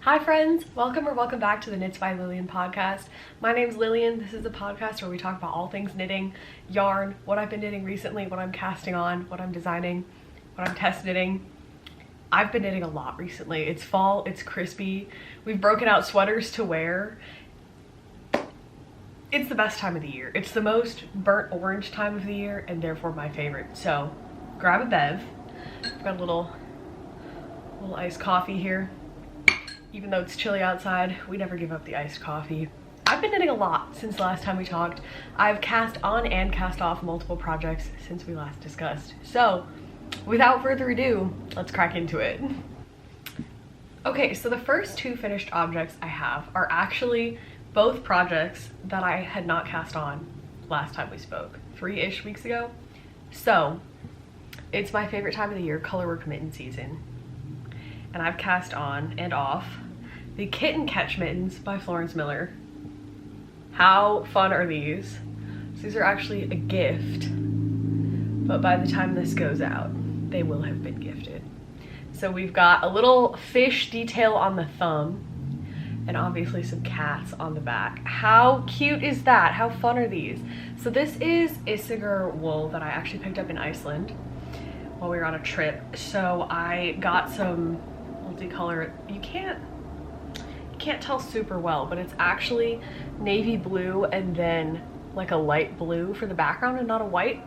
Hi friends, welcome or welcome back to the Knits by Lillian podcast. My name's Lillian. This is a podcast where we talk about all things knitting, yarn, what I've been knitting recently, what I'm casting on, what I'm designing, what I'm test knitting. I've been knitting a lot recently. It's fall, it's crispy. We've broken out sweaters to wear. It's the best time of the year. It's the most burnt orange time of the year and therefore my favorite. So grab a bev. I've got a little iced coffee here. Even though it's chilly outside, we never give up the iced coffee. I've been knitting a lot since the last time we talked. I've cast on and cast off multiple projects since we last discussed. So without further ado, let's crack into it. Okay, so the first two finished objects I have are actually both projects that I had not cast on last time we spoke, 3-ish weeks ago. So it's my favorite time of the year, Colorwork mitten season. And I've cast on and off the Kitten Catch mittens by Florence Miller. How fun are these? So these are actually a gift, but by the time this goes out, they will have been gifted. So we've got a little fish detail on the thumb and obviously some cats on the back. How cute is that? How fun are these? So this is Icelandic wool that I actually picked up in Iceland while we were on a trip. So I got some multicolor. You can't tell super well, but it's actually navy blue and then like a light blue for the background and not a white.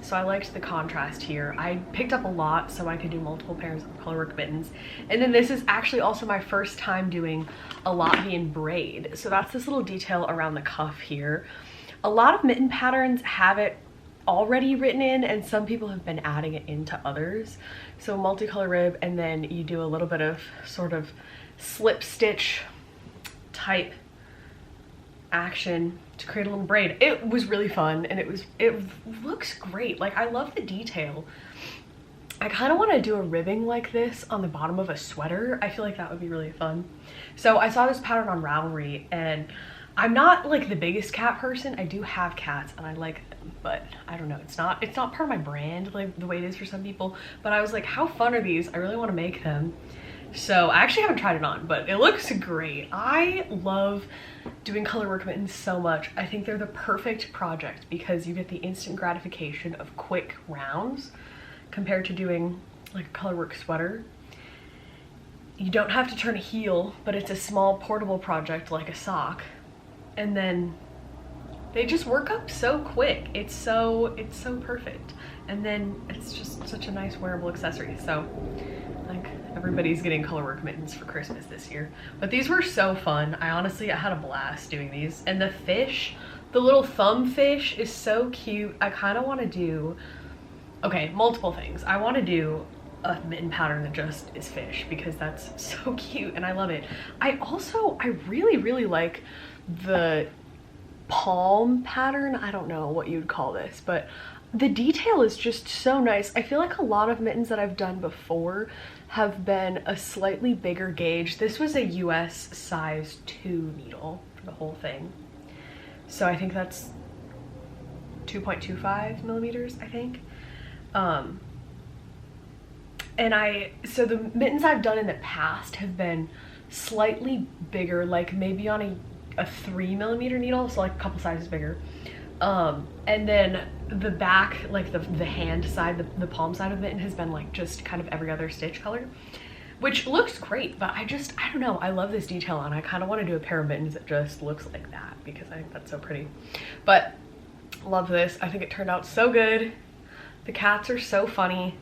So I liked the contrast here. I picked up a lot so I could do multiple pairs of Colorwork mittens. And then this is actually also my first time doing a Latvian braid. So that's this little detail around the cuff here. A lot of mitten patterns have it already written in and some people have been adding it into others. So multicolor rib and then you do a little bit of sort of slip stitch type action to create a little braid. It was really fun and it looks great. Like, I love the detail. I kind of want to do a ribbing like this on the bottom of a sweater. I feel like that would be really fun. So I saw this pattern on Ravelry and I'm not like the biggest cat person. I do have cats and I like them, but I don't know, it's not part of my brand like the way it is for some people. But I was like, how fun are these? I really want to make them. So I actually haven't tried it on, but it looks great. I love doing Colorwork mittens so much. I think they're the perfect project because you get the instant gratification of quick rounds compared to doing like a Colorwork sweater. You don't have to turn a heel, but it's a small portable project like a sock. And then they just work up so quick. It's so perfect. And then it's just such a nice wearable accessory. So like everybody's getting Colorwork mittens for Christmas this year. But these were so fun. I had a blast doing these. And the fish, the little thumb fish is so cute. I kind of want to do, okay, multiple things. I want to do a mitten pattern that just is fish because that's so cute and I love it. I really like the palm pattern. I don't know what you'd call this, but the detail is just so nice. I feel like a lot of mittens that I've done before have been a slightly bigger gauge. This was a US size 2 needle for the whole thing. So I think that's 2.25 millimeters, I think. So the mittens I've done in the past have been slightly bigger, like maybe on a 3 millimeter needle, so like a couple sizes bigger. And then the back, like the hand side, the palm side of the mitten has been like just kind of every other stitch color, which looks great, but I don't know, I love this detail and I kind of want to do a pair of mittens that just looks like that because I think that's so pretty. But love this. I think it turned out so good. The cats are so funny.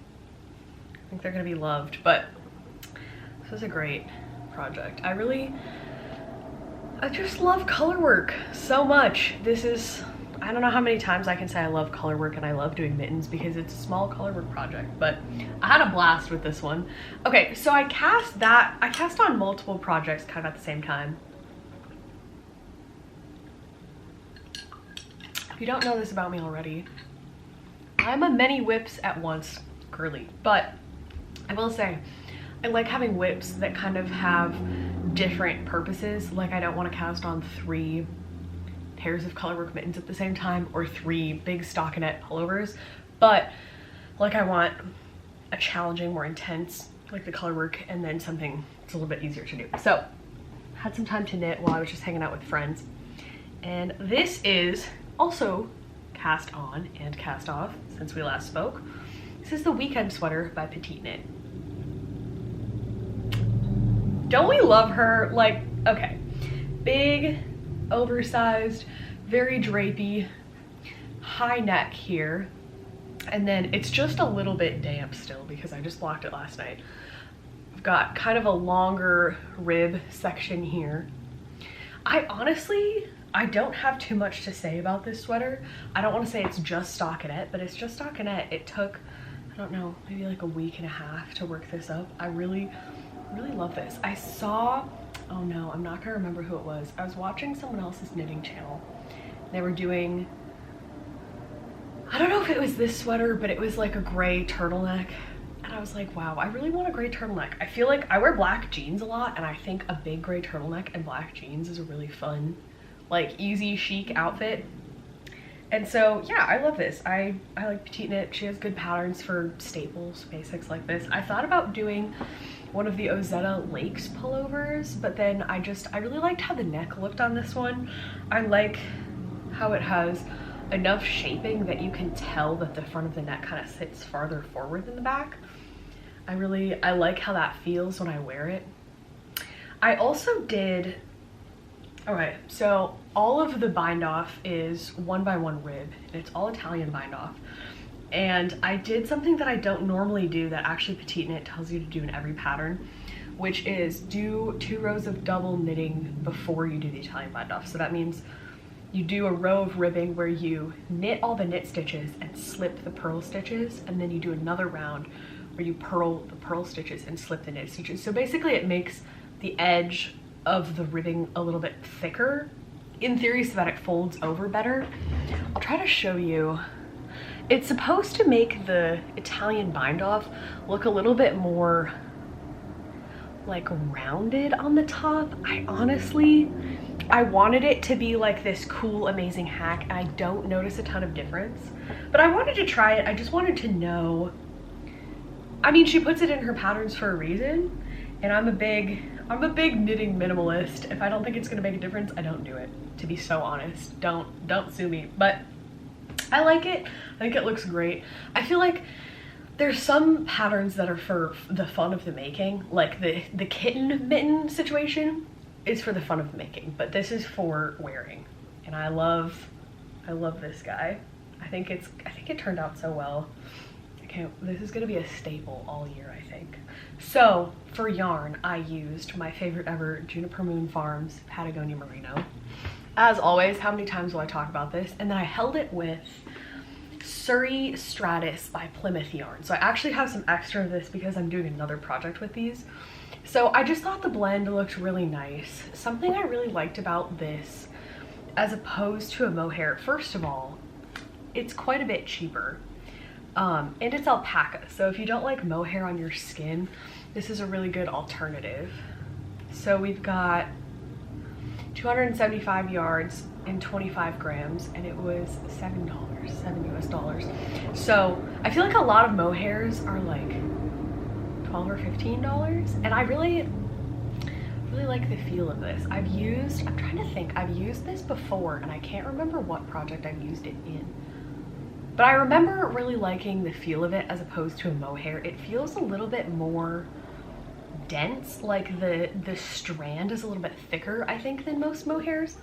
I think they're gonna be loved, but this is a great project. I just love Colorwork so much. I don't know how many times I can say I love Colorwork and I love doing mittens because it's a small Colorwork project, but I had a blast with this one. Okay, so I cast on multiple projects kind of at the same time. If you don't know this about me already, I'm a many whips at once girly, but I will say I like having whips that kind of have different purposes. Like, I don't want to cast on 3 pairs of Colorwork mittens at the same time or 3 big stockinette pullovers, but like I want a challenging, more intense, like the Colorwork, and then something it's a little bit easier to do. So had some time to knit while I was just hanging out with friends. And this is also cast on and cast off since we last spoke. This is the Weekend Sweater by Petite Knit. Don't we love her? Like, okay, big, oversized, very drapey, high neck here. And then it's just a little bit damp still because I just blocked it last night. I've got kind of a longer rib section here. I don't have too much to say about this sweater. I don't want to say it's just stockinette, but it's just stockinette. It took, I don't know, maybe like a week and a half to work this up. I really love this. I saw, oh no, I'm not gonna remember who it was. I was watching someone else's knitting channel. They were doing, I don't know if it was this sweater, but it was like a gray turtleneck. And I was like, wow, I really want a gray turtleneck. I feel like I wear black jeans a lot, and I think a big gray turtleneck and black jeans is a really fun, like easy chic outfit. And so yeah, I love this. I like Petite Knit. She has good patterns for staples, basics like this. I thought about doing one of the Ozetta Lakes pullovers, but then I really liked how the neck looked on this one. I like how it has enough shaping that you can tell that the front of the neck kind of sits farther forward than the back. I like how that feels when I wear it. I also did, all right, so all of the bind off is 1x1 rib, and it's all Italian bind off. And I did something that I don't normally do that actually Petite Knit tells you to do in every pattern, which is do 2 rows of double knitting before you do the Italian bind off. So that means you do a row of ribbing where you knit all the knit stitches and slip the purl stitches, and then you do another round where you purl the purl stitches and slip the knit stitches. So basically it makes the edge of the ribbing a little bit thicker, in theory, so that it folds over better. I'll try to show you. It's supposed to make the Italian bind off look a little bit more like rounded on the top. I wanted it to be like this cool, amazing hack, and I don't notice a ton of difference, but I wanted to try it. I just wanted to know. I mean, she puts it in her patterns for a reason, and I'm a big knitting minimalist. If I don't think it's gonna make a difference, I don't do it, to be so honest. Don't sue me, but I like it. I think it looks great. I feel like there's some patterns that are for the fun of the making, like the kitten mitten situation is for the fun of the making, but this is for wearing, and I love this guy. I think it turned out so well. This is gonna be a staple all year, I think. So for yarn, I used my favorite ever Juniper Moon Farms Patagonia Merino. As always, how many times will I talk about this? And then I held it with Surrey Stratus by Plymouth Yarn. So I actually have some extra of this because I'm doing another project with these. So I just thought the blend looked really nice. Something I really liked about this, as opposed to a mohair, first of all, it's quite a bit cheaper. And it's alpaca, so if you don't like mohair on your skin, this is a really good alternative. So we've got 275 yards and 25 grams, and it was $7 US. So I feel like a lot of mohairs are like $12 or $15, and I really like the feel of this. I'm trying to think, I've used this before, and I can't remember what project I've used it in. But I remember really liking the feel of it as opposed to a mohair. It feels a little bit more dense, like the strand is a little bit thicker, I think, than most mohairs.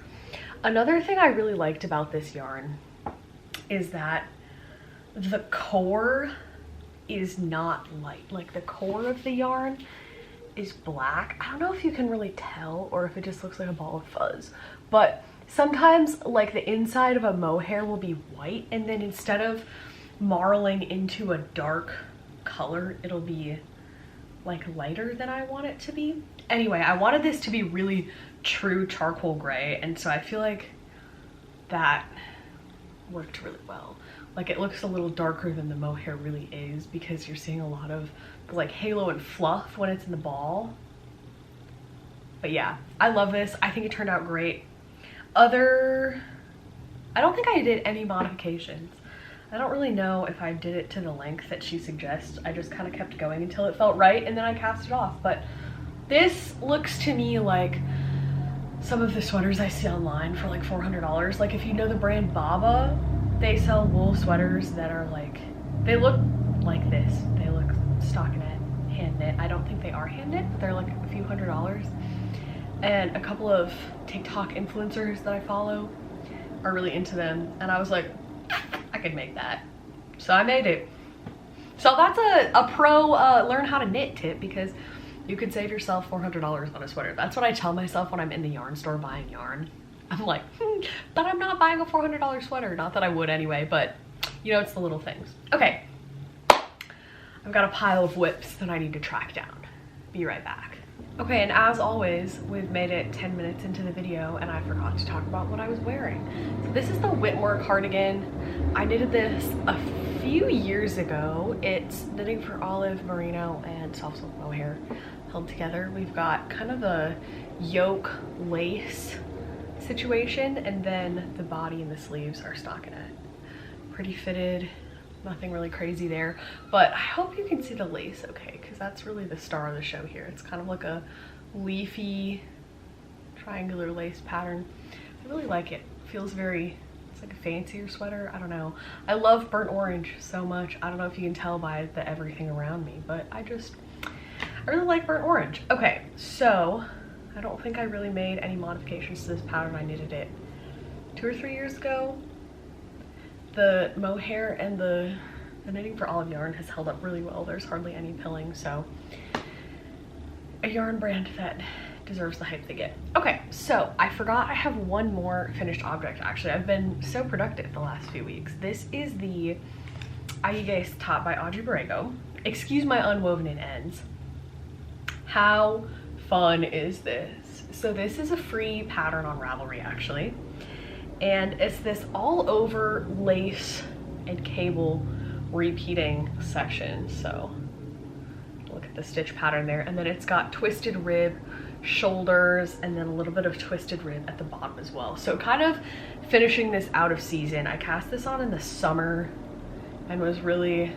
Another thing I really liked about this yarn is that the core is not light. Like the core of the yarn is black. I don't know if you can really tell or if it just looks like a ball of fuzz, but sometimes like the inside of a mohair will be white, and then instead of marling into a dark color, it'll be like lighter than I want it to be. Anyway, I wanted this to be really true charcoal gray, and so I feel like that worked really well. Like it looks a little darker than the mohair really is because you're seeing a lot of like halo and fluff when it's in the ball. But yeah, I love this. I think it turned out great. I don't think I did any modifications. I don't really know if I did it to the length that she suggests. I just kind of kept going until it felt right, and then I cast it off. But This looks to me like some of the sweaters I see online for like $400. Like if you know the brand Baba, they sell wool sweaters that are like, they look like this. They look stockinette, hand knit. I don't think they are hand knit, but they're like a few $100s. And a couple of TikTok influencers that I follow are really into them. And I was like, I could make that. So I made it. So that's a pro learn how to knit tip, because you could save yourself $400 on a sweater. That's what I tell myself when I'm in the yarn store buying yarn. I'm like, but I'm not buying a $400 sweater. Not that I would anyway, but you know, it's the little things. Okay, I've got a pile of whips that I need to track down. Be right back. Okay, and as always, we've made it 10 minutes into the video and I forgot to talk about what I was wearing. So this is the Whitmoor cardigan. I knitted this a few years ago. It's knitting for olive, merino, and soft silk mohair held together. We've got kind of a yoke lace situation, and then the body and the sleeves are stockinette. Pretty fitted, nothing really crazy there, but I hope you can see the lace okay, because that's really the star of the show here. It's kind of like a leafy triangular lace pattern. I really like it. Feels very, it's like a fancier sweater. I don't know. I love burnt orange so much. I don't know if you can tell by the everything around me, but I really like burnt orange. Okay, so I don't think I really made any modifications to this pattern. I knitted it 2 or 3 years ago. The mohair and the knitting for olive yarn has held up really well. There's hardly any pilling, so a yarn brand that deserves the hype they get. Okay, so I forgot I have one more finished object. Actually, I've been so productive the last few weeks. This is the Aigues top by Audrey Borrego. Excuse my unwoven in ends. How fun is this? So this is a free pattern on Ravelry actually, and it's this all over lace and cable repeating section. So look at the stitch pattern there, and then it's got twisted rib shoulders and then a little bit of twisted rib at the bottom as well. So kind of finishing this out of season. I cast this on in the summer and was really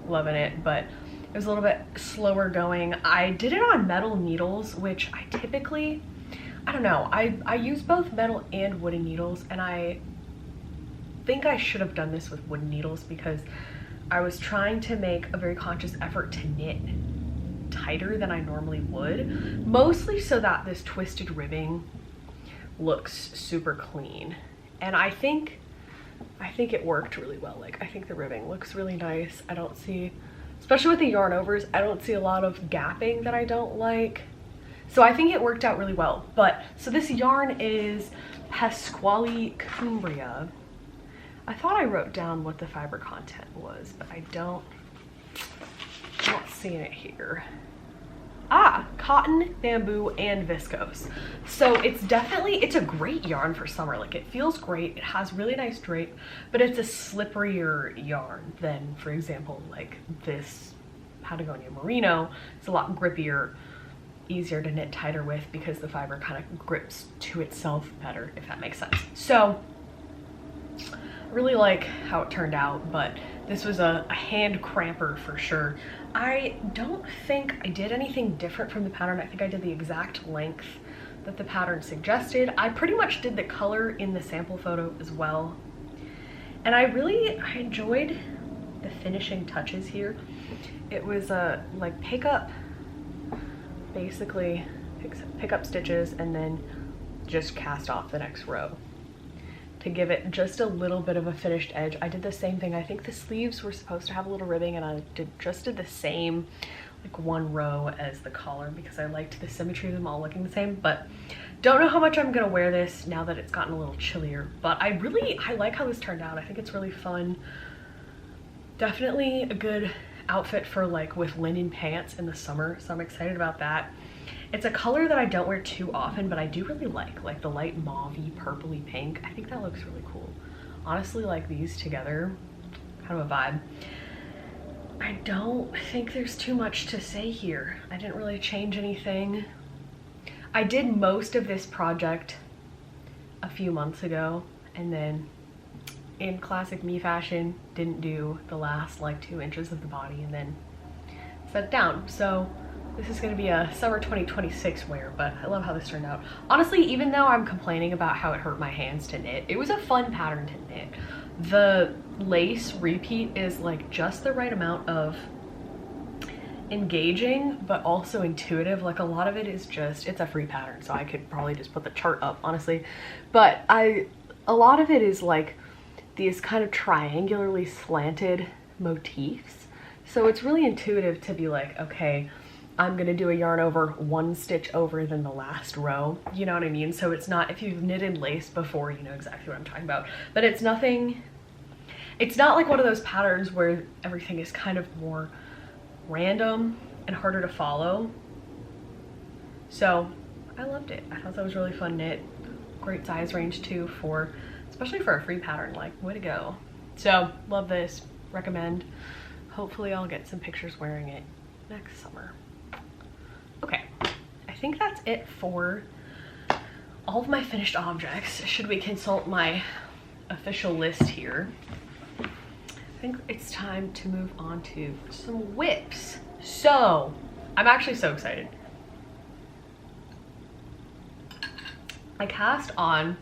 loving it, but it was a little bit slower going. I did it on metal needles, which I typically, I don't know, I use both metal and wooden needles, and I think I should have done this with wooden needles because I was trying to make a very conscious effort to knit tighter than I normally would, mostly so that this twisted ribbing looks super clean. And I think it worked really well. Like, I think the ribbing looks really nice. I don't see, especially with the yarn overs, I don't see a lot of gapping that I don't like. So I think it worked out really well. But so this yarn is Pascuali cumbria. I thought I wrote down what the fiber content was, but I'm not seeing it here. Ah, cotton, bamboo, and viscose. So it's a great yarn for summer. Like, it feels great. It has really nice drape, but it's a slipperier yarn than, for example, like this Patagonia merino. It's a lot grippier, easier to knit tighter with because the fiber kind of grips to itself better, if that makes sense. So I really like how it turned out, but this was a hand cramper for sure. I don't think I did anything different from the pattern. I think I did the exact length that the pattern suggested. I pretty much did the color in the sample photo as well. And I enjoyed the finishing touches here. It was like pick up stitches and then just cast off the next row to give it just a little bit of a finished edge. I did the same thing. I think the sleeves were supposed to have a little ribbing, and I just did the same like one row as the collar because I liked the symmetry of them all looking the same. But don't know how much I'm gonna wear this now that it's gotten a little chillier, but I like how this turned out. I think it's really fun. Definitely a good outfit for like with linen pants in the summer, so I'm excited about that. It's a color that I don't wear too often, but I do really like the light mauve-y, purpley pink. I think that looks really cool. Honestly, like these together, kind of a vibe. I don't think there's too much to say here. I didn't really change anything. I did most of this project a few months ago, and then in classic me fashion, didn't do the last like 2 inches of the body and then set it down. So This is gonna be a summer 2026 wear, but I love how this turned out. Honestly, even though I'm complaining about how it hurt my hands to knit, it was a fun pattern to knit. The lace repeat is like just the right amount of engaging, but also intuitive. Like a lot of it is just, it's a free pattern, so I could probably just put the chart up, honestly. But a lot of it is like these kind of triangularly slanted motifs. So it's really intuitive to be like, okay, I'm gonna do a yarn over one stitch over than the last row. You know what I mean? So it's not, if you've knitted lace before, you know exactly what I'm talking about. But it's nothing, it's not like one of those patterns where everything is kind of more random and harder to follow. So I loved it. I thought that was really fun knit. Great size range too, for, especially for a free pattern, like way to go. So love this, recommend. Hopefully I'll get some pictures wearing it next summer. Okay, I think that's it for all of my finished objects. Should we consult my official list here? I think it's time to move on to some whips. So, I'm actually so excited. I cast on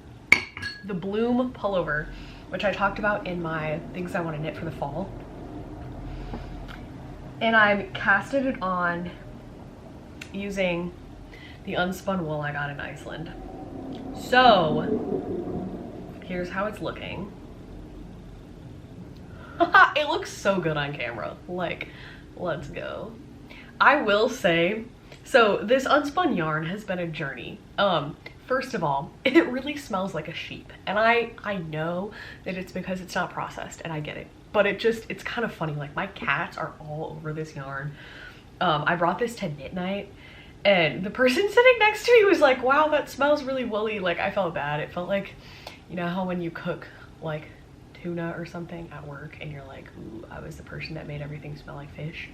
the Bloom Pullover, which I talked about in my things I want to knit for the fall. And I casted it on using the unspun wool I got in Iceland. So here's how it's looking. It looks so good on camera. Like, let's go. I will say, so this unspun yarn has been a journey. First of all, it really smells like a sheep. And I know that it's because it's not processed, and I get it. But it's kind of funny. Like, my cats are all over this yarn. I brought this to knit night, and the person sitting next to me was like, wow, that smells really woolly. Like, I felt bad. It felt like, you know how when you cook like tuna or something at work and you're like, ooh, I was the person that made everything smell like fish.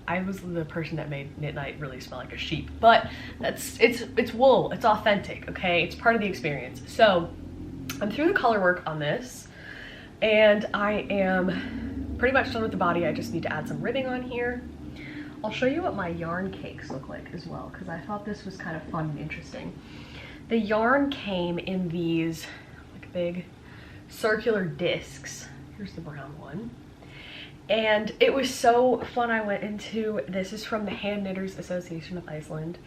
I was the person that made knit night really smell like a sheep. But it's wool, it's authentic, okay? It's part of the experience. So I'm through the color work on this, and I am pretty much done with the body. I just need to add some ribbing on here. I'll show you what my yarn cakes look like as well, because I thought this was kind of fun and interesting. The yarn came in these like big circular discs. Here's the brown one. And it was so fun. I went into, this is from the Hand Knitters Association of Iceland.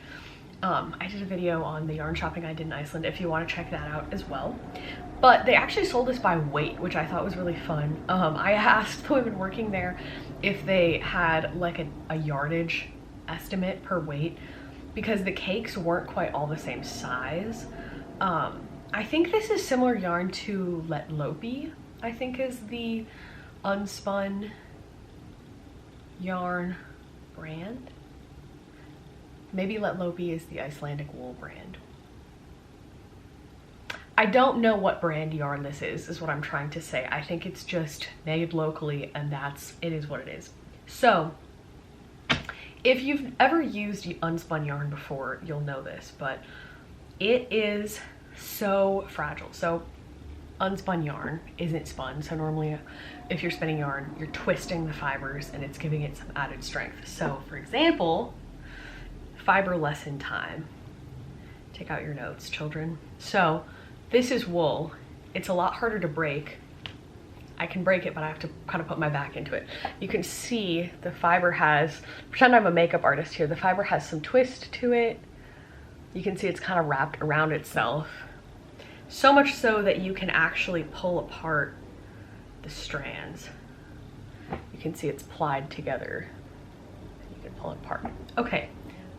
I did a video on the yarn shopping I did in Iceland if you want to check that out as well. But they actually sold this by weight, which I thought was really fun. I asked the women working there if they had like a yardage estimate per weight, because the cakes weren't quite all the same size. I think this is similar yarn to Let Lopi, I think is the unspun yarn brand. Maybe Let Lopi is the Icelandic wool brand. I don't know what brand yarn this is what I'm trying to say. I think it's just made locally, and it is what it is. So if you've ever used unspun yarn before, you'll know this, but it is so fragile. So unspun yarn isn't spun, so normally if you're spinning yarn, you're twisting the fibers and it's giving it some added strength. So for example, fiber lesson time. Take out your notes, children. So this is wool. It's a lot harder to break. I can break it, but I have to kind of put my back into it. You can see the fiber has, pretend I'm a makeup artist here, the fiber has some twist to it. You can see it's kind of wrapped around itself. So much so that you can actually pull apart the strands. You can see it's plied together. You can pull it apart. Okay,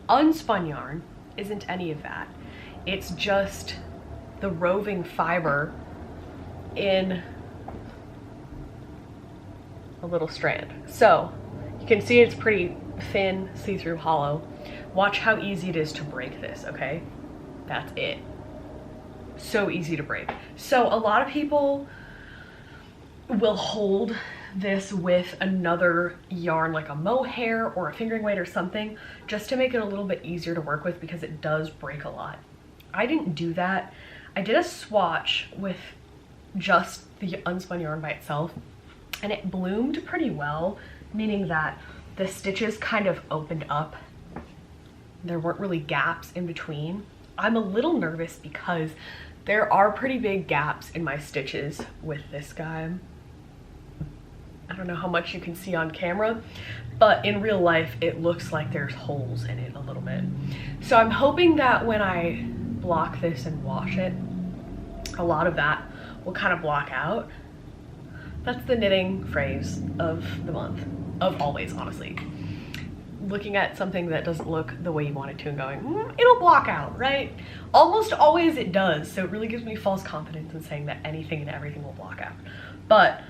unspun yarn isn't any of that. It's just the roving fiber in a little strand. So you can see it's pretty thin, see-through, hollow. Watch how easy it is to break this, okay? That's it. So easy to break. So a lot of people will hold this with another yarn, like a mohair or a fingering weight or something, just to make it a little bit easier to work with, because it does break a lot. I didn't do that. I did a swatch with just the unspun yarn by itself, and it bloomed pretty well, meaning that the stitches kind of opened up there weren't really gaps in between. I'm a little nervous because there are pretty big gaps in my stitches with this guy. I don't know how much you can see on camera, but in real life it looks like there's holes in it a little bit. So I'm hoping that when I block this and wash it, a lot of that will kind of block out. That's the knitting phrase of the month, of always, honestly. Looking at something that doesn't look the way you want it to and going, it'll block out, right? Almost always it does, so it really gives me false confidence in saying that anything and everything will block out. But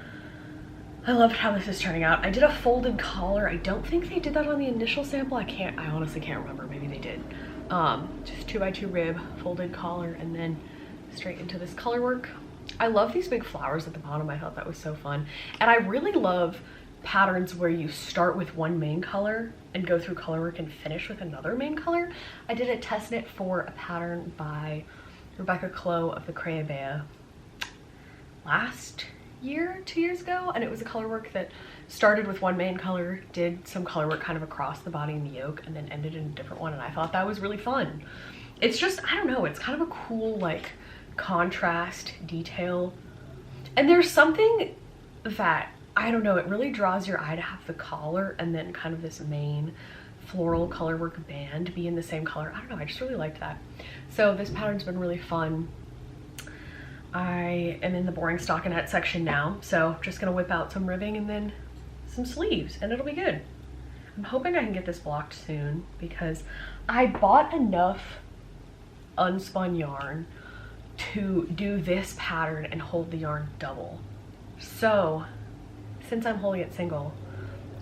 I love how this is turning out. I did a folded collar. I don't think they did that on the initial sample. I honestly can't remember, maybe they did. Just 2x2 rib, folded collar, and then straight into this color work. I love these big flowers at the bottom. I thought that was so fun. And I really love patterns where you start with one main color and go through color work and finish with another main color. I did a test knit for a pattern by Rebecca Clow of the Creabea last year, 2 years ago, and it was a color work that started with one main color, did some color work kind of across the body and the yoke, and then ended in a different one, and I thought that was really fun. It's just, I don't know, it's kind of a cool like contrast detail, and there's something that, I don't know, it really draws your eye to have the collar and then kind of this main floral color work band be in the same color. I don't know, I just really liked that. So this pattern's been really fun. I am in the boring stockinette section now, so just gonna whip out some ribbing and then some sleeves and it'll be good. I'm hoping I can get this blocked soon because I bought enough unspun yarn to do this pattern and hold the yarn double. So since I'm holding it single,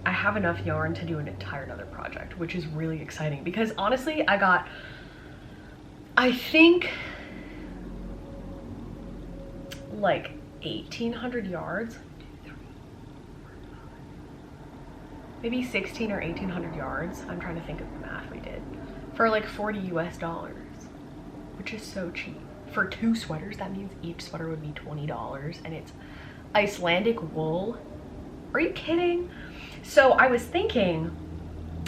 I have enough yarn to do an entire another project, which is really exciting because honestly, I got, I think, like 1,800 yards, maybe 16 or 1,800 yards. I'm trying to think of the math we did for like $40 US, which is so cheap. For 2 sweaters, that means each sweater would be $20 and it's Icelandic wool. Are you kidding? So I was thinking,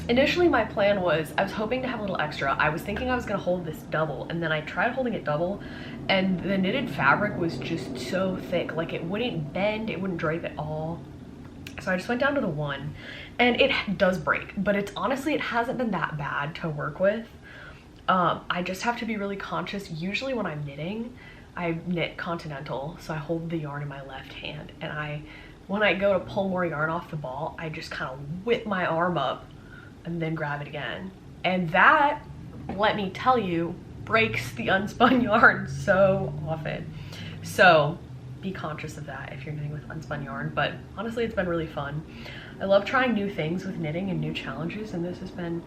initially my plan was, I was hoping to have a little extra. I was thinking I was gonna hold this double, and then I tried holding it double and the knitted fabric was just so thick, like it wouldn't bend, it wouldn't drape at all. So I just went down to the 1, and it does break, but it's honestly, it hasn't been that bad to work with. I just have to be really conscious. Usually when I'm knitting, I knit continental, so I hold the yarn in my left hand, and when I go to pull more yarn off the ball, I just kind of whip my arm up and then grab it again. And that, let me tell you, breaks the unspun yarn so often. So be conscious of that if you're knitting with unspun yarn, but honestly, it's been really fun. I love trying new things with knitting and new challenges, and this has been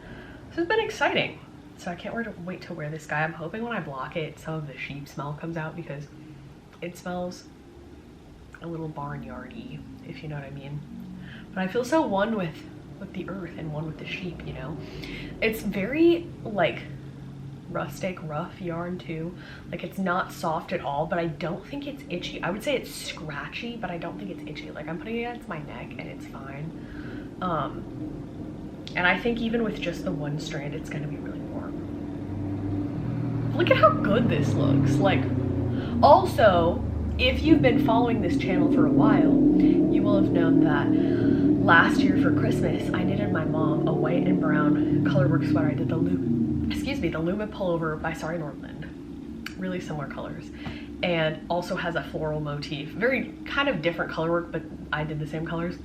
exciting. So I can't wait to wear this guy. I'm hoping when I block it, some of the sheep smell comes out because it smells a little barnyardy, if you know what I mean. But I feel so one with the earth and one with the sheep, you know? It's very like rustic, rough yarn too. Like it's not soft at all, but I don't think it's itchy. I would say it's scratchy, but I don't think it's itchy. Like I'm putting it against my neck and it's fine. And I think even with just the 1 strand, it's gonna be really warm. Look at how good this looks. Like, also, if you've been following this channel for a while, you will have known that last year for Christmas, I knitted my mom a white and brown colorwork sweater. I did the Luma Pullover by Sorry Northland. Really similar colors. And also has a floral motif. Very kind of different colorwork, but I did the same colors.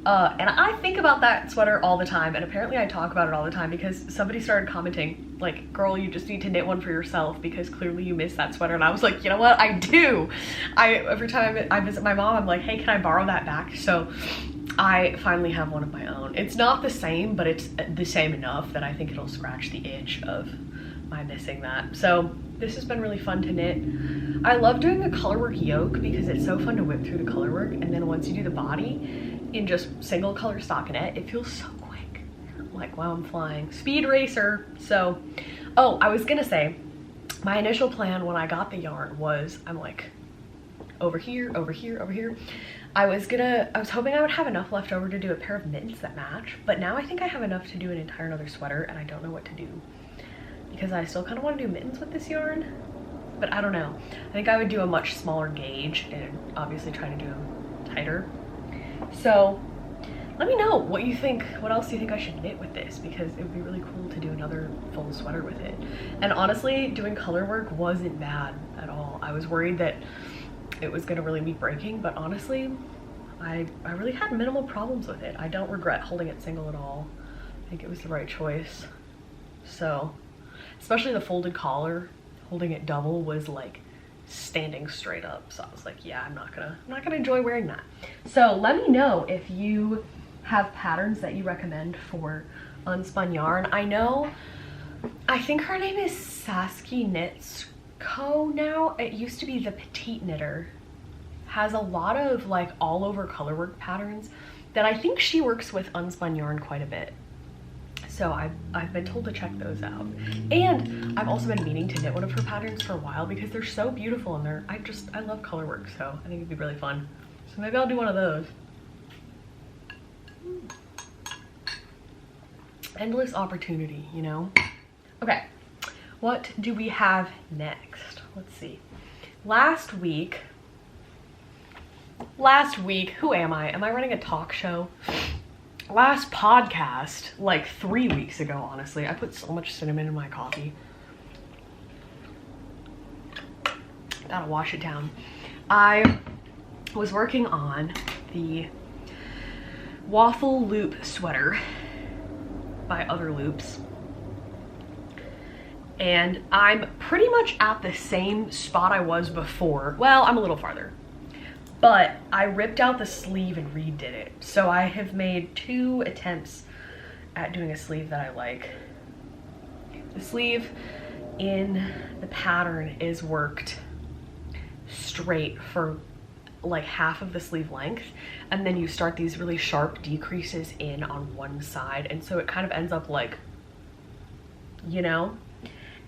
And I think about that sweater all the time, and apparently I talk about it all the time because somebody started commenting, like, girl, you just need to knit one for yourself because clearly you miss that sweater. And I was like, you know what, I do. Every time I visit my mom, I'm like, hey, can I borrow that back? So I finally have one of my own. It's not the same, but it's the same enough that I think it'll scratch the itch of my missing that. So this has been really fun to knit. I love doing the colorwork yoke because it's so fun to whip through the colorwork, and then once you do the body in just single color stockinette, it feels so quick. I'm like, wow, I'm flying. Speed racer. So, oh, I was gonna say, my initial plan when I got the yarn was, I'm like, over here, over here, over here. I was hoping I would have enough left over to do a pair of mittens that match, but now I think I have enough to do an entire another sweater, and I don't know what to do because I still kind of want to do mittens with this yarn, but I don't know. I think I would do a much smaller gauge and obviously try to do them tighter. So let me know what you think. What else do you think I should knit with this? Because it would be really cool to do another full sweater with it. And honestly, doing color work wasn't bad at all. I was worried that it was gonna really be breaking, but honestly, I really had minimal problems with it. I don't regret holding it single at all. I think it was the right choice. So, especially the folded collar, holding it double was like standing straight up. So I was like, yeah, I'm not gonna enjoy wearing that. So let me know if you have patterns that you recommend for unspun yarn. I think her name is Sasky Knits Co now. It used to be the Petite Knitter. Has a lot of like all over colorwork patterns that I think she works with unspun yarn quite a bit. So I've been told to check those out. And I've also been meaning to knit one of her patterns for a while because they're so beautiful and I love colorwork, so I think it'd be really fun. So maybe I'll do one of those. Endless opportunity, you know? Okay, what do we have next? Let's see. Last week, who am I? Am I running a talk show? Last podcast, like 3 weeks ago, honestly. I put so much cinnamon in my coffee. Gotta wash it down. I was working on the Waffle loop sweater by Other Loops. And I'm pretty much at the same spot I was before. Well, I'm a little farther. But I ripped out the sleeve and redid it. So I have made 2 attempts at doing a sleeve that I like. The sleeve in the pattern is worked straight for like half of the sleeve length, and then you start these really sharp decreases in on one side, and so it kind of ends up like, you know?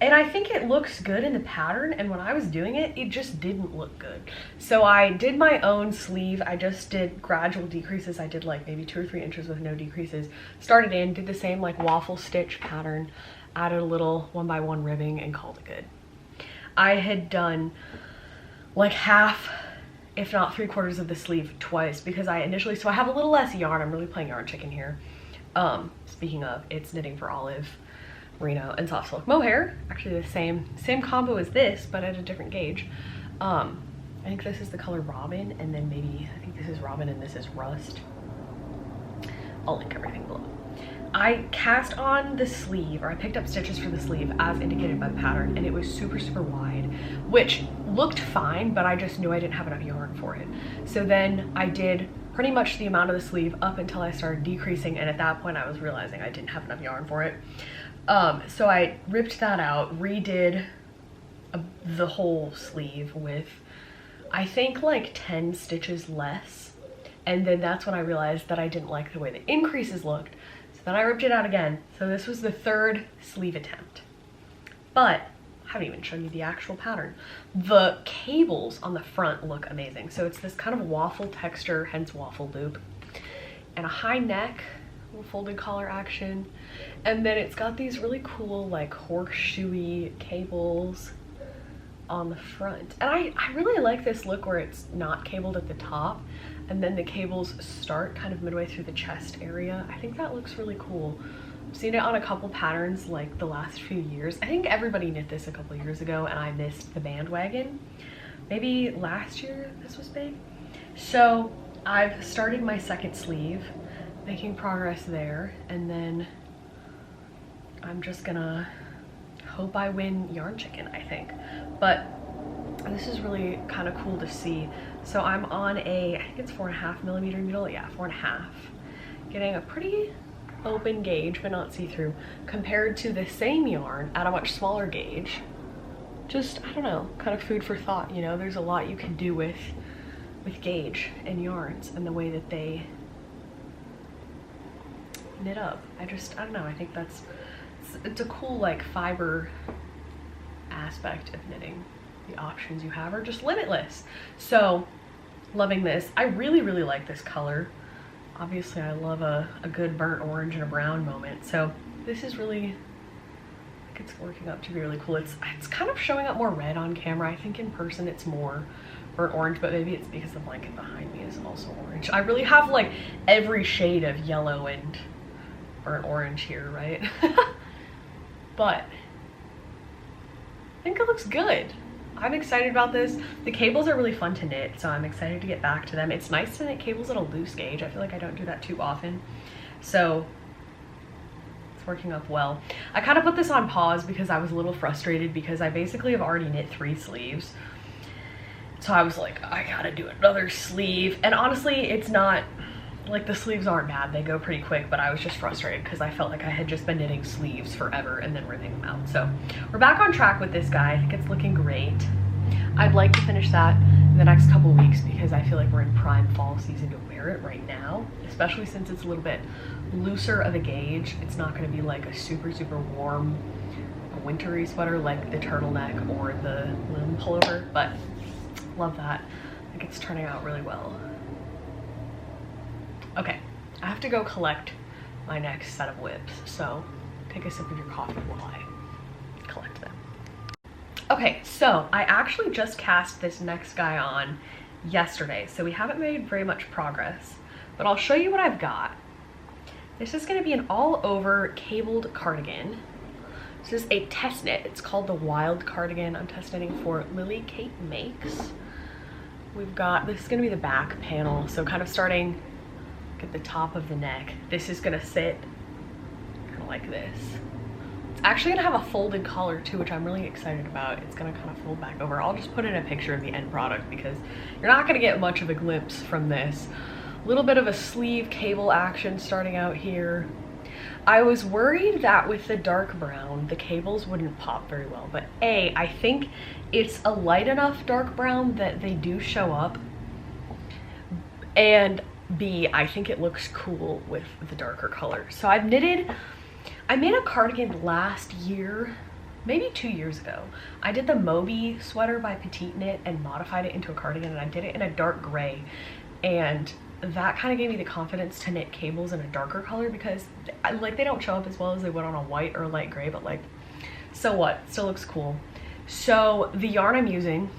And I think it looks good in the pattern, and when I was doing it, it just didn't look good. So I did my own sleeve. I just did gradual decreases. I did like maybe 2 or 3 inches with no decreases. Started in, did the same like waffle stitch pattern, added a little 1x1 ribbing and called it good. I had done like half, if not 3/4 of the sleeve twice because I initially, so I have a little less yarn. I'm really playing yarn chicken here. Speaking of, it's knitting for Olive, merino, and soft silk mohair. Actually the same combo as this, but at a different gauge. I think this is the color Robin, and then maybe, I think this is Robin and this is Rust. I'll link everything below. I cast on the sleeve, or I picked up stitches for the sleeve as indicated by the pattern, and it was super, super wide, which looked fine, but I just knew I didn't have enough yarn for it. So then I did pretty much the amount of the sleeve up until I started decreasing, and at that point I was realizing I didn't have enough yarn for it. So I ripped that out, redid the whole sleeve with, I think, like 10 stitches less. And then that's when I realized that I didn't like the way the increases looked. So then I ripped it out again. So this was the 3rd sleeve attempt. But I haven't even shown you the actual pattern. The cables on the front look amazing. So it's this kind of waffle texture, hence waffle loop, and a high neck, little folded collar action. And then it's got these really cool like horseshoey cables on the front. And I really like this look where it's not cabled at the top and then the cables start kind of midway through the chest area. I think that looks really cool. I've seen it on a couple patterns like the last few years. I think everybody knit this a couple years ago and I missed the bandwagon. Maybe last year this was big. So I've started my 2nd sleeve, making progress there, and then I'm just gonna hope I win yarn chicken, I think. But this is really kind of cool to see. So I'm on a, I think it's 4.5mm needle. Yeah, 4.5. Getting a pretty open gauge, but not see-through, compared to the same yarn at a much smaller gauge. Just, I don't know, kind of food for thought, you know? There's a lot you can do with gauge and yarns and the way that they knit up. I don't know, I think it's a cool like fiber aspect of knitting. the options you have are just limitless. So loving this. I really, really like this color. Obviously I love a good burnt orange and a brown moment. So this is really, it's working up to be really cool. It's kind of showing up more red on camera. I think in person it's more burnt orange, but maybe it's because the blanket behind me is also orange. I really have like every shade of yellow and burnt orange here, right? But I think it looks good. I'm excited about this. The cables are really fun to knit, so I'm excited to get back to them. It's nice to knit cables at a loose gauge. I feel like I don't do that too often. So it's working up well. I kind of put this on pause because I was a little frustrated because I basically have already knit 3 sleeves. So I was like, I gotta do another sleeve. And honestly, it's not, like the sleeves aren't bad. They go pretty quick, but I was just frustrated because I felt like I had just been knitting sleeves forever and then ripping them out. So we're back on track with this guy. I think it's looking great. I'd like to finish that in the next couple weeks because I feel like we're in prime fall season to wear it right now, especially since it's a little bit looser of a gauge. It's not gonna be like a super, super warm, wintry sweater like the turtleneck or the linen pullover, but love that. I think it's turning out really well. Okay, I have to go collect my next set of whips, so take a sip of your coffee while I collect them. Okay, so I actually just cast this next guy on yesterday, so we haven't made very much progress, but I'll show you what I've got. This is gonna be an all over cabled cardigan. This is a test knit. It's called the Wild Cardigan. I'm test knitting for Lily Kate Makes. We've got, this is gonna be the back panel, so kind of starting at the top of the neck. This is gonna sit kind of like this. It's actually gonna have a folded collar too, which I'm really excited about. It's gonna kind of fold back over. I'll just put in a picture of the end product because you're not gonna get much of a glimpse from this. A little bit of a sleeve cable action starting out here. I was worried that with the dark brown, the cables wouldn't pop very well, but A, I think it's a light enough dark brown that they do show up, and B, I think it looks cool with the darker color. So I made a cardigan last year, maybe 2 years ago. I did the Moby sweater by Petite Knit and modified it into a cardigan, and I did it in a dark gray, and that kind of gave me the confidence to knit cables in a darker color because like they don't show up as well as they would on a white or a light gray, but like, so what, still looks cool. So the yarn I'm using,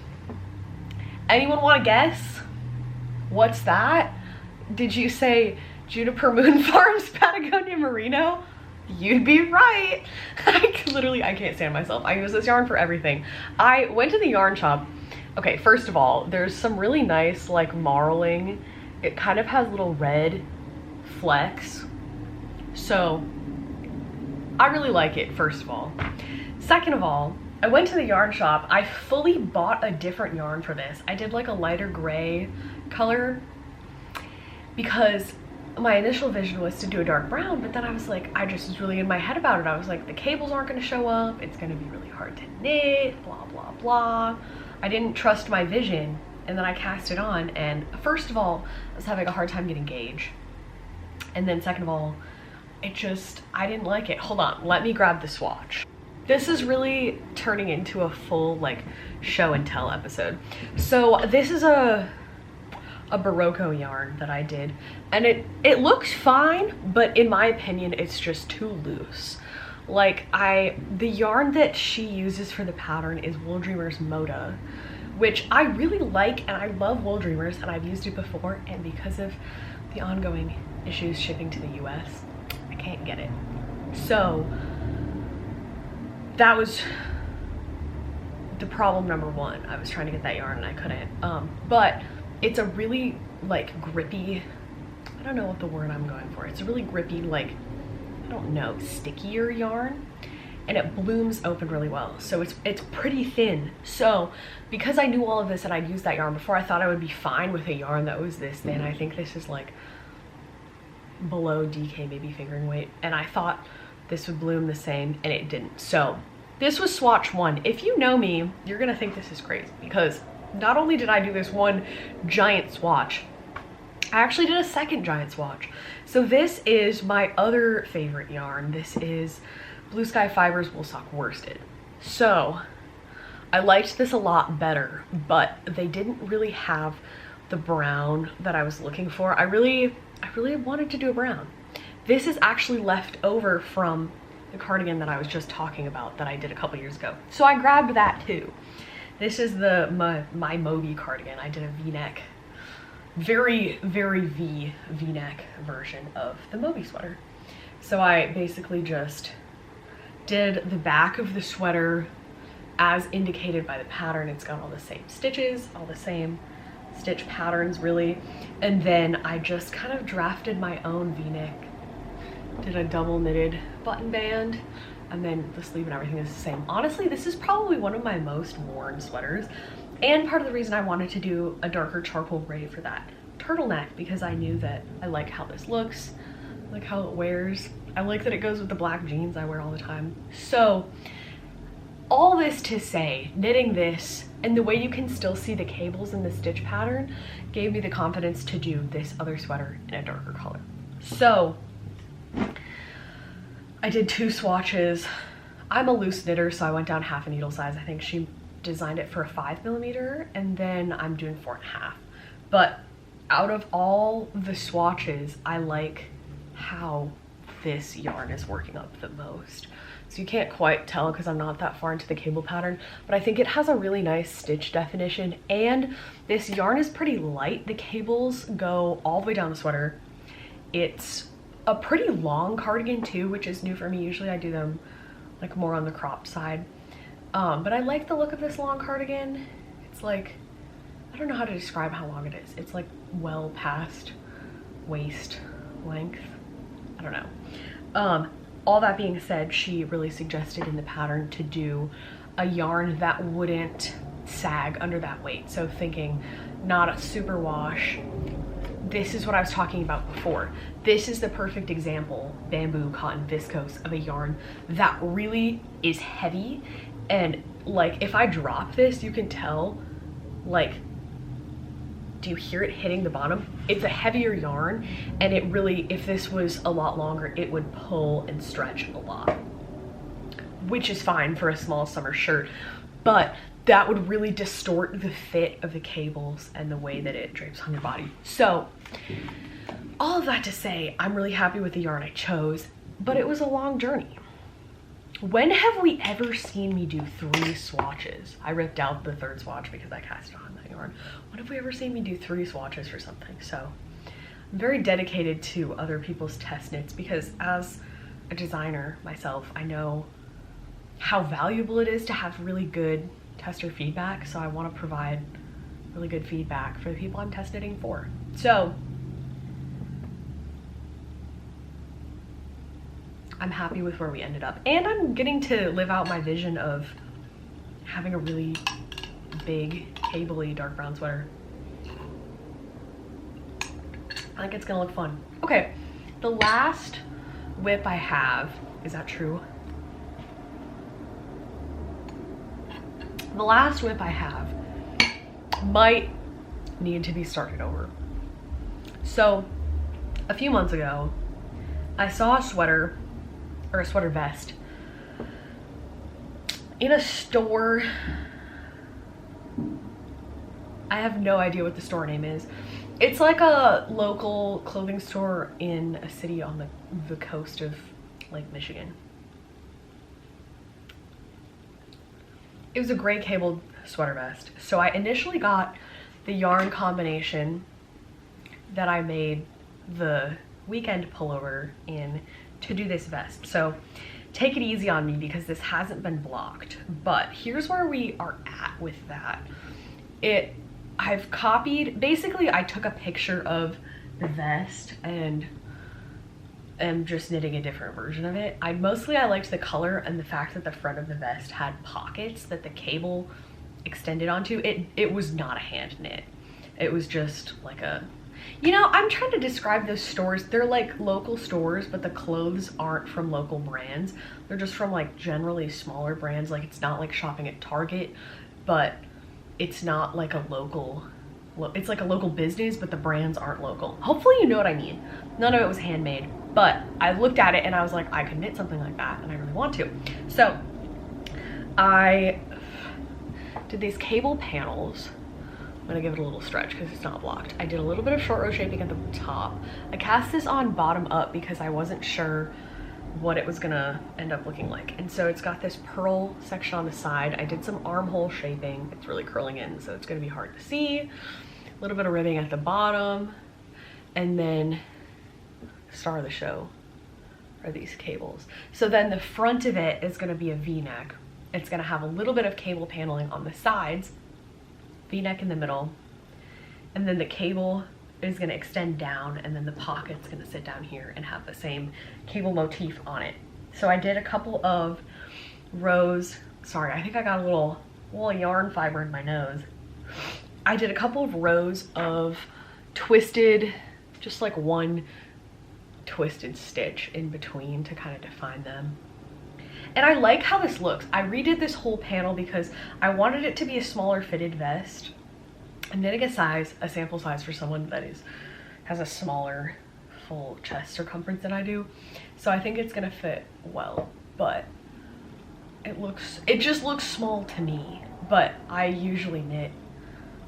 anyone want to guess? What's that? Did you say Juniper Moon Farms Patagonia Merino? You'd be right. I can't stand myself. I use this yarn for everything. I went to the yarn shop. Okay, first of all, there's some really nice like marling. It kind of has little red flecks. So I really like it, first of all. Second of all, I went to the yarn shop. I fully bought a different yarn for this. I did like a lighter gray color because my initial vision was to do a dark brown, but then I was like, I just was really in my head about it. I was like, the cables aren't gonna show up. It's gonna be really hard to knit, blah, blah, blah. I didn't trust my vision. And then I cast it on, and first of all, I was having a hard time getting gauge. And then second of all, I didn't like it. Hold on, let me grab the swatch. This is really turning into a full like show and tell episode. So this is a Barocco yarn that I did, and it looks fine, but in my opinion, it's just too loose. Like the yarn that she uses for the pattern is Wool Dreamers Moda, which I really like, and I love Wool Dreamers, and I've used it before, and because of the ongoing issues shipping to the US, I can't get it. So that was the problem number one. I was trying to get that yarn and I couldn't. But it's a really like grippy, I don't know what the word I'm going for. It's a really grippy, like, I don't know, stickier yarn. And it blooms open really well. So it's pretty thin. So because I knew all of this and I'd used that yarn before, I thought I would be fine with a yarn that was this thin. I think this is like below DK baby fingering weight. And I thought this would bloom the same, and it didn't. So this was swatch one. If you know me, you're gonna think this is crazy because not only did I do this one giant swatch, I actually did a second giant swatch. So this is my other favorite yarn. This is Blue Sky Fibers Wool Sock Worsted. So I liked this a lot better, but they didn't really have the brown that I was looking for. I really wanted to do a brown. This is actually left over from the cardigan that I was just talking about that I did a couple years ago. So I grabbed that too. This is my Moby cardigan. I did a V-neck, very V-neck version of the Moby sweater. So I basically just did the back of the sweater as indicated by the pattern. It's got all the same stitches, all the same stitch patterns really. And then I just kind of drafted my own V-neck, did a double knitted button band, and then the sleeve and everything is the same. Honestly, this is probably one of my most worn sweaters, and part of the reason I wanted to do a darker charcoal gray for that turtleneck, because I knew that I like how this looks, I like how it wears. I like that it goes with the black jeans I wear all the time. So all this to say, knitting this and the way you can still see the cables in the stitch pattern gave me the confidence to do this other sweater in a darker color. So I did 2 swatches. I'm a loose knitter, so I went down half a needle size. I think she designed it for a 5mm, and then I'm doing 4.5. But out of all the swatches, I like how this yarn is working up the most. So you can't quite tell because I'm not that far into the cable pattern, but I think it has a really nice stitch definition, and this yarn is pretty light. The cables go all the way down the sweater. It's a pretty long cardigan too, which is new for me. Usually I do them like more on the cropped side. But I like the look of this long cardigan. It's like, I don't know how to describe how long it is. It's like well past waist length. I don't know. All that being said, she really suggested in the pattern to do a yarn that wouldn't sag under that weight. So thinking not a super wash. This is what I was talking about before. This is the perfect example, bamboo, cotton, viscose, of a yarn that really is heavy. And like, if I drop this, you can tell, like, do you hear it hitting the bottom? It's a heavier yarn, and it really, if this was a lot longer, it would pull and stretch a lot, which is fine for a small summer shirt, but that would really distort the fit of the cables and the way that it drapes on your body. So all of that to say, I'm really happy with the yarn I chose, but it was a long journey. When have we ever seen me do 3 swatches? I ripped out the 3rd swatch because I cast on that yarn. When have we ever seen me do 3 swatches for something? So I'm very dedicated to other people's test knits, because as a designer myself, I know how valuable it is to have really good tester feedback. So I want to provide really good feedback for the people I'm test knitting for. So I'm happy with where we ended up, and I'm getting to live out my vision of having a really big, cable-y dark brown sweater. I think it's gonna look fun. Okay, the last whip I have, is that true? The last whip I have might need to be started over. So a few months ago, I saw a sweater, or a sweater vest, in a store. I have no idea what the store name is. It's like a local clothing store in a city on the coast of Lake Michigan. It was a gray cabled sweater vest. So I initially got the yarn combination that I made the weekend pullover in to do this vest. So take it easy on me because this hasn't been blocked, but here's where we are at with that. I've copied, basically I took a picture of the vest and am just knitting a different version of it. I liked the color and the fact that the front of the vest had pockets that the cable extended onto. It was not a hand knit. It was just like a, you know, I'm trying to describe those stores. They're like local stores, but the clothes aren't from local brands. They're just from like generally smaller brands. Like, it's not like shopping at Target, but it's not like a local, it's like a local business, but the brands aren't local. Hopefully you know what I mean. None of it was handmade, but I looked at it and I was like, I could knit something like that and I really want to. So I did these cable panels. I'm gonna give it a little stretch because it's not blocked. I did a little bit of short row shaping at the top. I cast this on bottom up because I wasn't sure what it was gonna end up looking like. And so it's got this pearl section on the side. I did some armhole shaping. It's really curling in, so it's gonna be hard to see. A little bit of ribbing at the bottom. And then star of the show are these cables. So then the front of it is gonna be a V-neck. It's gonna have a little bit of cable paneling on the sides, V-neck in the middle, and then the cable is gonna extend down, and then the pocket's gonna sit down here and have the same cable motif on it. So I did a couple of rows. Sorry, I think I got a little yarn fiber in my nose. I did a couple of rows of twisted, just like one twisted stitch in between to kind of define them. And I like how this looks. I redid this whole panel because I wanted it to be a smaller fitted vest. I'm knitting a sample size for someone that has a smaller full chest circumference than I do. So I think it's gonna fit well, but it just looks small to me. But I usually knit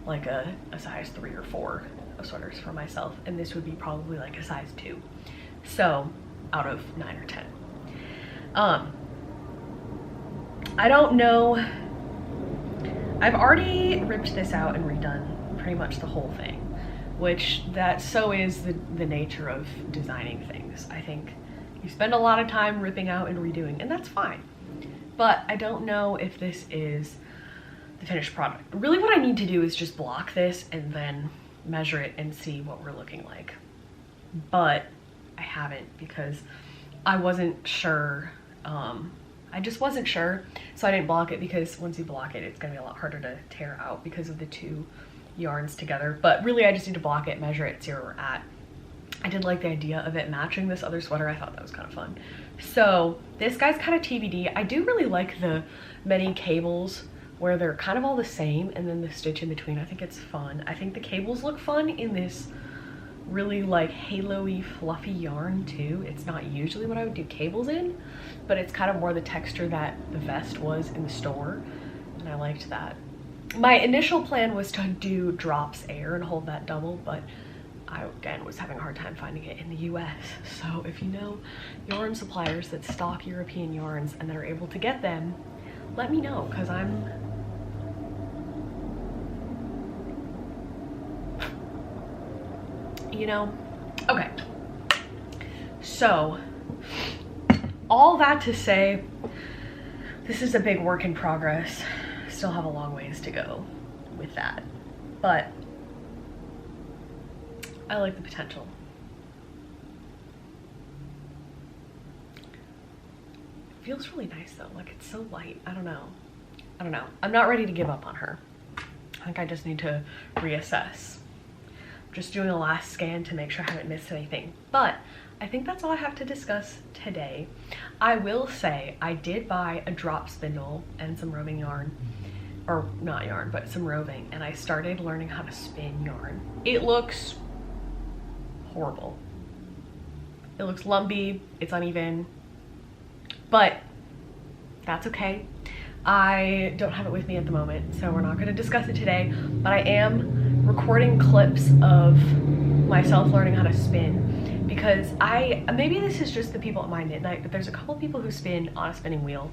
like a size 3 or 4 of sweaters for myself, and this would be probably like a size 2. So out of 9 or 10. I don't know. I've already ripped this out and redone pretty much the whole thing, which so is the nature of designing things. I think you spend a lot of time ripping out and redoing, and that's fine. But I don't know if this is the finished product. Really what I need to do is just block this and then measure it and see what we're looking like. But I haven't because I wasn't sure. I just wasn't sure, so I didn't block it, because once you block it, it's gonna be a lot harder to tear out because of the two yarns together. But really I just need to block it, measure it, see where we're at. I did like the idea of it matching this other sweater. I thought that was kind of fun. So this guy's kind of TBD. I do really like the many cables where they're kind of all the same and then the stitch in between. I think it's fun. I think the cables look fun in this really like halo-y fluffy yarn too. It's not usually what I would do cables in, but it's kind of more the texture that the vest was in the store, and I liked that. My initial plan was to do drops air and hold that double, but I again was having a hard time finding it in the US. So if you know yarn suppliers that stock European yarns and that are able to get them, let me know, because okay. So all that to say, this is a big work in progress. Still have a long ways to go with that, but I like the potential. It feels really nice though, like it's so light. I don't know. I'm not ready to give up on her. I think I just need to reassess. Just doing a last scan to make sure I haven't missed anything. But I think that's all I have to discuss today. I will say I did buy a drop spindle and some roving yarn, or not yarn, but some roving, and I started learning how to spin yarn. It looks horrible. It looks lumpy, it's uneven, but that's okay. I don't have it with me at the moment, so we're not going to discuss it today, but I am recording clips of myself learning how to spin, because maybe this is just the people at my knit night, but there's a couple of people who spin on a spinning wheel,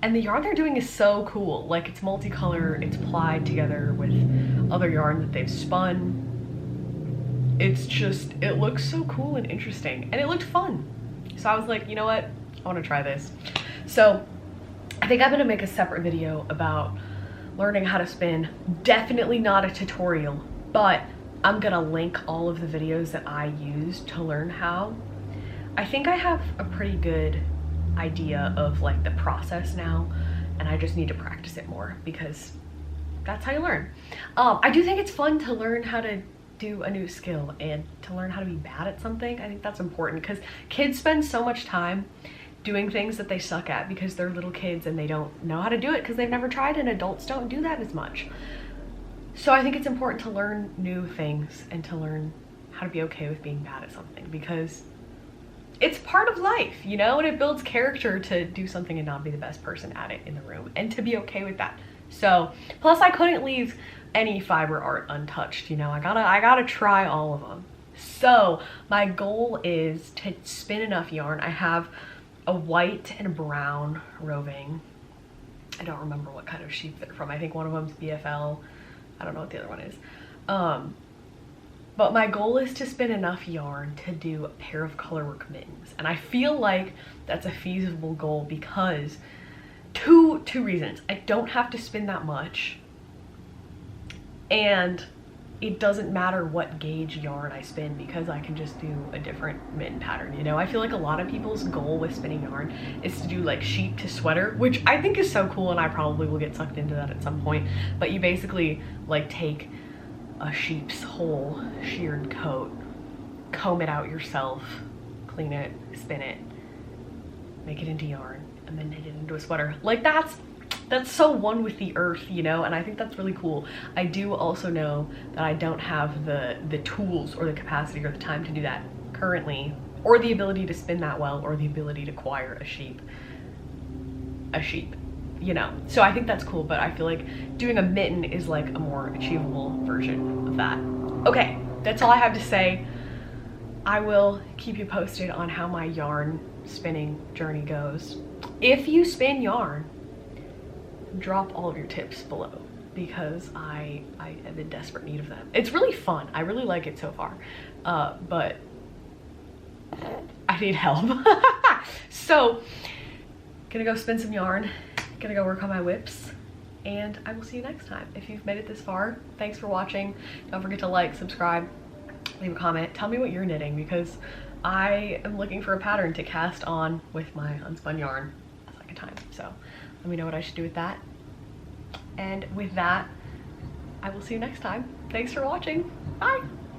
and the yarn they're doing is so cool. Like, it's multicolor, it's plied together with other yarn that they've spun. It looks so cool and interesting, and it looked fun. So I was like, you know what, I want to try this. So I think I'm gonna make a separate video about learning how to spin. Definitely not a tutorial, but I'm gonna link all of the videos that I used to learn how. I think I have a pretty good idea of like the process now, and I just need to practice it more, because that's how you learn. I do think it's fun to learn how to do a new skill and to learn how to be bad at something. I think that's important, because kids spend so much time doing things that they suck at because they're little kids and they don't know how to do it because they've never tried, and adults don't do that as much. So I think it's important to learn new things and to learn how to be okay with being bad at something, because it's part of life, you know, and it builds character to do something and not be the best person at it in the room, and to be okay with that. So, plus I couldn't leave any fiber art untouched, you know, I gotta try all of them. So my goal is to spin enough yarn. I have a white and a brown roving. I don't remember what kind of sheep they're from. I think one of them's BFL. I don't know what the other one is. But my goal is to spin enough yarn to do a pair of Colorwork mittens. And I feel like that's a feasible goal because two reasons. I don't have to spin that much, and it doesn't matter what gauge yarn I spin because I can just do a different mitten pattern, you know? I feel like a lot of people's goal with spinning yarn is to do like sheep to sweater, which I think is so cool, and I probably will get sucked into that at some point. But you basically like take a sheep's whole sheared coat, comb it out yourself, clean it, spin it, make it into yarn, and then knit it into a sweater. Like that's so one with the earth, you know, and I think that's really cool. I do also know that I don't have the tools or the capacity or the time to do that currently, or the ability to spin that well, or the ability to acquire a sheep, you know. So I think that's cool, but I feel like doing a mitten is like a more achievable version of that. Okay, that's all I have to say. I will keep you posted on how my yarn spinning journey goes. If you spin yarn, drop all of your tips below because I am in desperate need of them. It's really fun. I really like it so far, but I need help. So, gonna go spin some yarn, gonna go work on my whips, and I will see you next time. If you've made it this far, thanks for watching. Don't forget to like, subscribe, leave a comment. Tell me what you're knitting because I am looking for a pattern to cast on with my unspun yarn a second time. So let me know what I should do with that. And with that, I will see you next time. Thanks for watching. Bye.